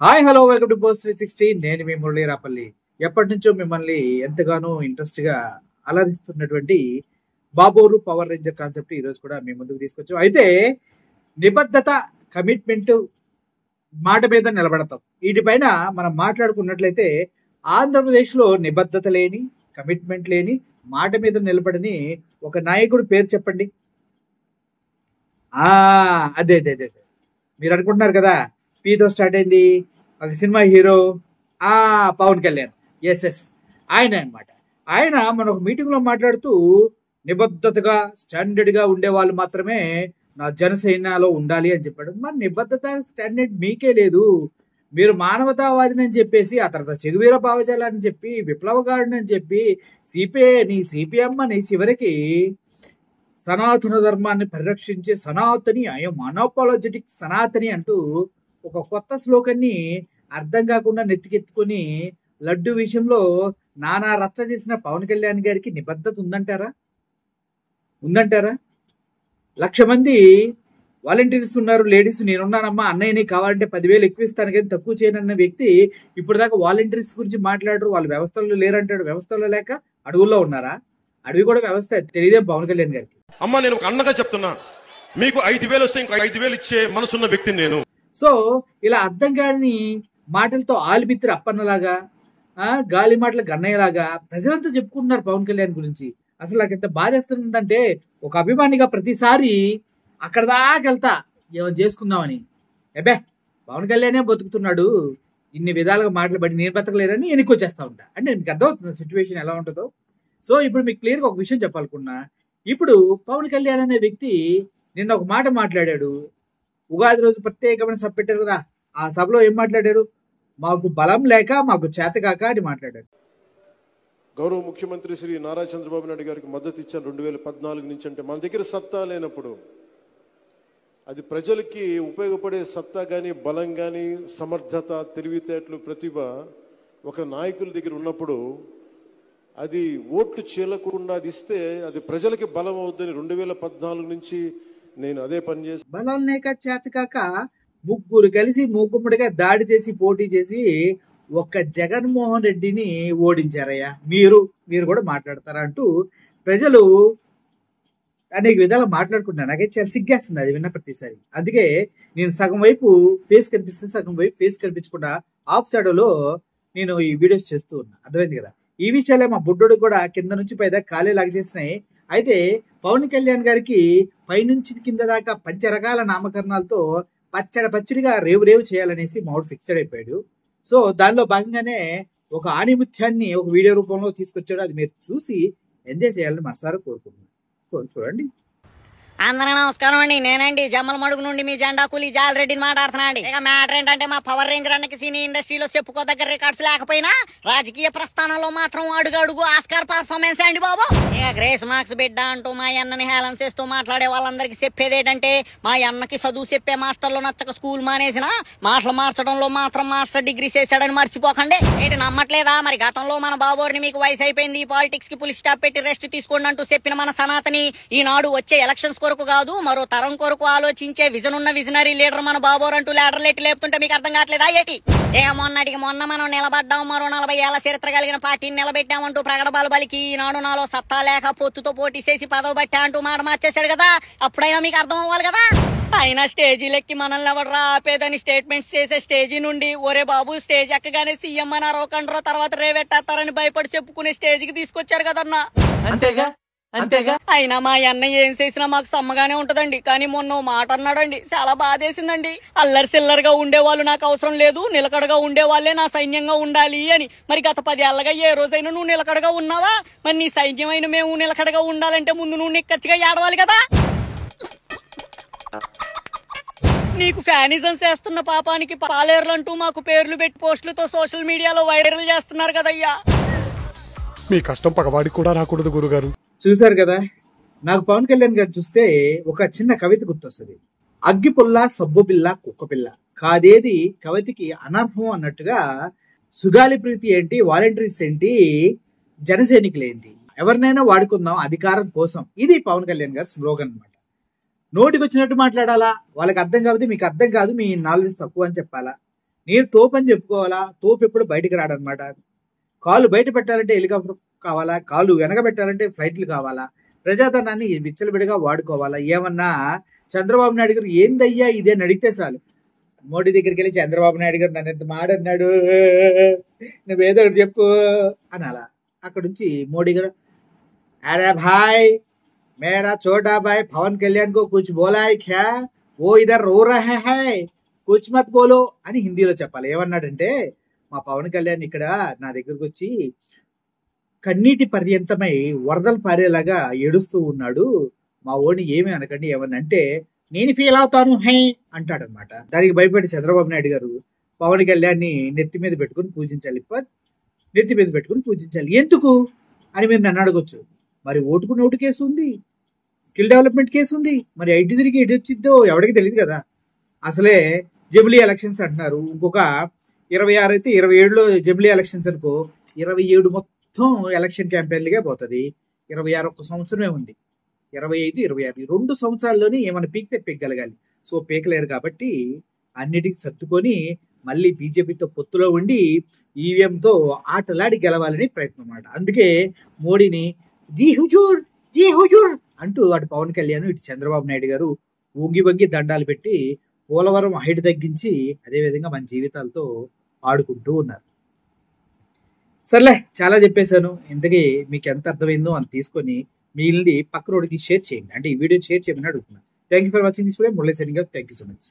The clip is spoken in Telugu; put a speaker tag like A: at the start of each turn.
A: Hi hello welcome to post 360. నేను మీ మురళీ రాపల్లి. ఎప్పటి నుంచో మిమ్మల్ని ఎంతగానో ఇంట్రెస్ట్ గా అలరిస్తున్నటువంటి బాబోరు పవర్ రేంజర్ కాన్సెప్ట్ ఈ రోజు కూడా మీ ముందుకు తీసుకొచ్చాం. అయితే నిబద్ధత, కమిట్మెంట్, మాట మీద నిలబడతాం, వీటిపైన మనం మాట్లాడుకున్నట్లయితే ఆంధ్రప్రదేశ్ లో నిబద్ధత లేని, కమిట్మెంట్ లేని, మాట మీద నిలబడని ఒక నాయకుడు పేరు చెప్పండి. అదే అదే అదే మీరు అనుకుంటున్నారు కదా, పీతో స్టార్ట్ అయింది ఒక cinema hero Pawan Kalyan. Yes ఆయన అనమాట. ఆయన మన ఒక మీటింగ్ లో మాట్లాడుతూ నిబద్ధతగా, స్టాండర్డ్ గా ఉండే వాళ్ళు మాత్రమే నా జనసేనలో ఉండాలి అని చెప్పాడు. మరి నిబద్ధత, స్టాండర్డ్ మీకే లేదు. మీరు మానవతావాదిని అని చెప్పేసి, ఆ తర్వాత చెగువీర భావజాలని చెప్పి, విప్లవగాడిని అని చెప్పి, సిపిఎం అని, చివరికి సనాతన ధర్మాన్ని పరిరక్షించే సనాతని, ఐఎమ్ అన్అపాలజెటిక్ సనాతని అంటూ ఒక కొత్త శ్లోకాన్ని అర్థం కాకుండా నెత్తికెత్తుకొని లడ్డు విషయంలో నానా రచ్చ చేసిన పవన్ కళ్యాణ్ గారికి నిబద్ధత ఉందంటారా? 1,00,000 మంది వాలంటీర్స్ ఉన్నారు, లేడీస్. నేనున్నానమ్మా, అన్నయ్యని కావాలంటే 10,000 ఎక్కువ ఇస్తాను కానీ తక్కువ చేయనన్న వ్యక్తి ఇప్పుడు దాకా వాలంటీర్స్ గురించి మాట్లాడరు. వాళ్ళు వ్యవస్థలో లేరంటాడు. వ్యవస్థలో లేక అడవుల్లో ఉన్నారా? అడవి కూడా వ్యవస్థ తెలియదే పవన్ కళ్యాణ్ గారికి.
B: అమ్మా, నేను ఒక అన్నగా చెప్తున్నా, మీకు 5,000 వస్తే ఇంకో 5,000 ఇచ్చే మనసున్న వ్యక్తిని నేను.
A: సో ఇలా అర్థం కాని మాటలతో ఆలిమిత్ర అప్పన్నలాగా, గాలి మాటల గన్నయ్యలాగా ప్రజలంతా చెప్పుకుంటున్నారు పవన్ కళ్యాణ్ గురించి. అసలు నాకు ఎంత బాధేస్తుందంటే, ఒక అభిమానిగా ప్రతిసారి అక్కడ దాకా వెళ్తా ఏమైనా చేసుకుందామని, పవన్ కళ్యాణే బతుకుతున్నాడు, ఇన్ని విధాలుగా మాట్లాడి నేను బతకలేరని వెనక్కొచ్చేస్తా ఉంటా. అంటే మీకు అర్థమవుతుంది సిచ్యువేషన్ ఎలా ఉంటుందో. సో ఇప్పుడు మీకు క్లియర్గా ఒక విషయం చెప్పాలనుకున్నా. ఇప్పుడు పవన్ కళ్యాణ్ అనే వ్యక్తి నిన్న ఒక మాట మాట్లాడాడు. ఉగాది రోజు ప్రత్యేకమైన సభ పెట్టారు కదా, ఆ సభలో ఏం మాట్లాడారు? మాకు బలం లేక, మాకు చేతకాక అని మాట్లాడాడు.
B: గౌరవ ముఖ్యమంత్రి శ్రీ నారా చంద్రబాబు నాయుడు గారికి మద్దతు ఇచ్చాను 2014 నుంచి. అంటే మన దగ్గర సత్తా లేనప్పుడు, అది ప్రజలకి ఉపయోగపడే సత్తా కానీ, బలం కానీ, సమర్థత, తెలివితేటలు, ప్రతిభ ఒక నాయకుల దగ్గర ఉన్నప్పుడు అది ఓట్లు చీలకుండా అది ఇస్తే అది ప్రజలకి బలం అవుద్దని 2014 నుంచి నేను అదే పని చేసి,
A: బలం లేక చేతకాక ముగ్గురు కలిసి మూకుమ్మడిగా దాడి చేసి పోటీ చేసి ఒక్క జగన్మోహన్ రెడ్డిని ఓడించారయ్యా. మీరు కూడా మాట్లాడతారా అంటూ ప్రజలు అనేక విధాలు మాట్లాడుకుంటున్నారు. నాకైతే చాలా సిగ్గేస్తుంది అది విన్న ప్రతిసారి. అందుకే నేను సగం వైపు ఫేస్ కనిపిస్తుంది, సగం వైపు ఫేస్ కనిపించకుండా ఆఫ్ షాడోలో నేను ఈ వీడియోస్ చేస్తూ ఉన్నా. అర్థమైంది కదా? ఈ విషయాలే మా బుడ్డోడు కూడా కింద నుంచి పైదా ఖాళీ లాగా చేసినాయి. అయితే పవన్ కళ్యాణ్ గారికి పైనుంచి కింద దాకా పంచరకాల నామకరణాలతో పచ్చడిగా రేవు చేయాలనేసి మామూలు ఫిక్స్డ్ అయిపోయాడు. సో దానిలో భాగంగానే ఒక ఆణిముత్యాన్ని ఒక వీడియో రూపంలో తీసుకొచ్చాడు. అది మీరు చూసి ఎంజాయ్ చేయాలని మనసారా కోరుకుంటున్నాను. చూడండి.
C: అందరూ నమస్కారం అండి. నేనండి జమ్మల మడుగు నుండి మీ జెండా కూలి జాలరెడ్డిని మాట్లాడుతున్నా అండి. ఇక మ్యాటర్ ఏంటంటే, మా పవర్ రేంజర్ అన్నకి సినీ ఇండస్ట్రీలో చెప్పుకోదగ్గర రికార్డ్స్ లేకపోయినా రాజకీయ ప్రస్థానంలో మాత్రం అడుగు ఆస్కార్ పర్ఫార్మెన్స్ అండి బాబు. ఇక గ్రేస్ మార్క్స్ బిడ్డ అంటూ మా అన్నని హేళన చేస్తూ మాట్లాడే వాళ్ళందరికీ చెప్పేది ఏంటంటే, మా అన్నకి చదువు చెప్పే మాస్టర్లో నచ్చక స్కూల్ మానేసిన, మాటలు మార్చడంలో మాత్రం మాస్టర్ డిగ్రీ చేశాడని మర్చిపోకండి. ఏంటి నమ్మట్లేదా? మరి గతంలో మన బాబోరిని మీకు వయసు అయిపోయింది, పాలిటిక్స్ కి పులి స్టాప్ పెట్టి రెస్ట్ తీసుకోండి అంటూ చెప్పిన మన సనాతని ఈనాడు వచ్చే ఎలక్షన్స్ కొరకు కాదు, మరో తరం కొరకు ఆలోచించే విజన్ ఉన్న విజనరీ లీడర్ మన బాబోర్ అంటూ లీడర్లు ఎట్టి లేపుతుంటే మీకు అర్థం కావట్లేదా ఏటి? మొన్నటికి మొన్న మనం నిలబడ్డాం, మరో 40 ఏళ్ల చరిత్ర కలిగిన పార్టీని నిలబెట్టామంటూ ప్రగడబాలు బలికి ఈనాడు నాలో సత్తా లేక పొత్తుతో పోటీ చేసి పదవి బట్టా అంటూ మాట మార్చేశాడు కదా. అప్పుడైనా మీకు అర్థం అవ్వాలి కదా. ఆయన స్టేజీలెక్కి మనల్ని ఎవడరా ఆపేదని స్టేట్మెంట్స్ చేసే స్టేజీ నుండి, ఒరే బాబు స్టేజ్ ఎక్కగానే సీఎం అని అరవకండ్రో తర్వాత రేవెట్టేస్తారని భయపడి చెప్పుకునే స్టేజ్కి తీసుకొచ్చారు కదన్నా. అంతేగా. అయినా మా అన్న ఏం చేసినా మాకు సమ్మగానే ఉంటదండి. కానీ మొన్న మాట అన్నాడండి, చాలా బాధేసిందండి. అల్లరి సిల్లర్గా ఉండేవాళ్ళు నాకు అవసరం లేదు, నిలకడగా ఉండేవాళ్లే నా సైన్యంగా ఉండాలి అని. మరి గత 10 ఏళ్లగా ఏ రోజైనా నువ్వు నిలకడగా ఉన్నావా? మరి నీ సైన్యమైన మేము నిలకడగా ఉండాలంటే ముందు నువ్వు నిక్కచ్చిగా ఏడవాలి కదా. నీకు ఫ్యానిజం చేస్తున్న పాపానికి పాలేర్లంటూ మాకు పేర్లు పెట్టి పోస్టులతో సోషల్ మీడియాలో వైరల్ చేస్తున్నారు కదయ్యా.
D: మీ కష్టం పగవాడికి కూడా రాకూడదు గురుగారు.
A: చూసారు కదా, నాకు పవన్ కళ్యాణ్ గారు చూస్తే ఒక చిన్న కవిత గుర్తొస్తుంది. అగ్గిపుల్ల, సబ్బు పిల్ల, కుక్క పిల్ల కాదేది కవితకి అనర్హం అన్నట్టుగా, సుగాలి ప్రీతి ఏంటి, వాలంటీర్స్ ఏంటి, జనసైనికులు ఏంటి, ఎవరినైనా వాడుకుందాం అధికారం కోసం. ఇది పవన్ కళ్యాణ్ గారు స్లోగన్ అనమాట. నోటికి వచ్చినట్టు మాట్లాడాలా, వాళ్ళకి అర్థం కాకపోతే మీకు అర్థం కాదు, మీ నాలెడ్జ్ తక్కువ అని చెప్పాలా. నేను తోపు అని చెప్పుకోవాలా? తోపు ఎప్పుడు బయటికి రాడనమాట. కాలు బయట పెట్టాలంటే హెలికాప్టర్ కావాలా, కాలు వెనక పెట్టాలంటే ఫ్లైట్లు కావాలా, ప్రజాధనాన్ని విచ్చలవిడిగా వాడుకోవాలా. ఏమన్నా చంద్రబాబు నాయుడు గారు ఏందయ్యా ఇదే అని అడిగితే చాలు, మోడీ దగ్గరికి వెళ్ళి చంద్రబాబు నాయుడు గారు నన్ను ఎంత మాడన్నాడు, నువ్వేదో ఒకటి చెప్పు అని అలా. అక్కడ నుంచి మోడీ గారు, అరే భాయ్ మేరా చోటా భాయ్ పవన్ కళ్యాణ్ కో కుచ్ బోలా హై క్యా, ఓ ఇధర్ రో రహా హై కుచ్ మత్ బోలో అని హిందీలో చెప్పాలి. ఏమన్నాడంటే, మా పవన్ కళ్యాణ్ ఇక్కడ నా దగ్గరకు వచ్చి కన్నీటి పర్యంతమై వరదలు పారేలాగా ఏడుస్తూ ఉన్నాడు, మా ఓని ఏమి అనకండి, ఏమన్నా అంటే నేను ఫీల్ అవుతాను హై అంటాడనమాట. దానికి భయపడి చంద్రబాబు నాయుడు గారు పవన్ కళ్యాణ్ని నెత్తి మీద పెట్టుకుని పూజించాలి, నెత్తి మీద పెట్టుకుని పూజించాలి. ఎందుకు అని మీరు నన్ను అడగొచ్చు. మరి ఓటుకు నోటు కేసు ఉంది, స్కిల్ డెవలప్మెంట్ కేసు ఉంది, మరి ఐటీ తిరిగి ఎటు వచ్చిద్దో ఎవరికి తెలియదు కదా. అసలే జమిలీ ఎలక్షన్స్ అంటున్నారు, ఇంకొక 26 అయితే 27లో జమిలీ ఎలక్షన్స్ అనుకో, 27 మొత్తం ఎలక్షన్ క్యాంపెయిన్లుగా పోతుంది. 26 ఒక్క సంవత్సరమే ఉంది, 25, 26 2 సంవత్సరాల్లోనే ఏమైనా పీకితే పీకగలగాలి. సో పీకలేరు కాబట్టి అన్నిటికీ సర్దుకొని మళ్ళీ బీజేపీతో పొత్తులో ఉండి ఈవీఎంతో ఆటలాడి గెలవాలని ప్రయత్నం అన్నమాట. అందుకే మోడీని జీ హుజూర్ జీ హుజూర్ అంటూ అటు పవన్ కళ్యాణ్ ఇటు చంద్రబాబు నాయుడు గారు వంగి వంగి దండాలు పెట్టి పోలవరం హైట్ తగ్గించి అదేవిధంగా మన జీవితాలతో ఆడుకుంటూ ఉన్నారు. సర్లే, చాలా చెప్పేశాను. ఇంతకీ మీకు ఎంత అర్థమైందో అంత తీసుకొని మిగిలింది పక్క రోడ్డుకి షేర్ చేయండి, అంటే ఈ వీడియో షేర్ చేయమని అడుగుతున్నాను. Thank you for watching this video. Murali Sen గారు, థ్యాంక్ యూ సో మచ్.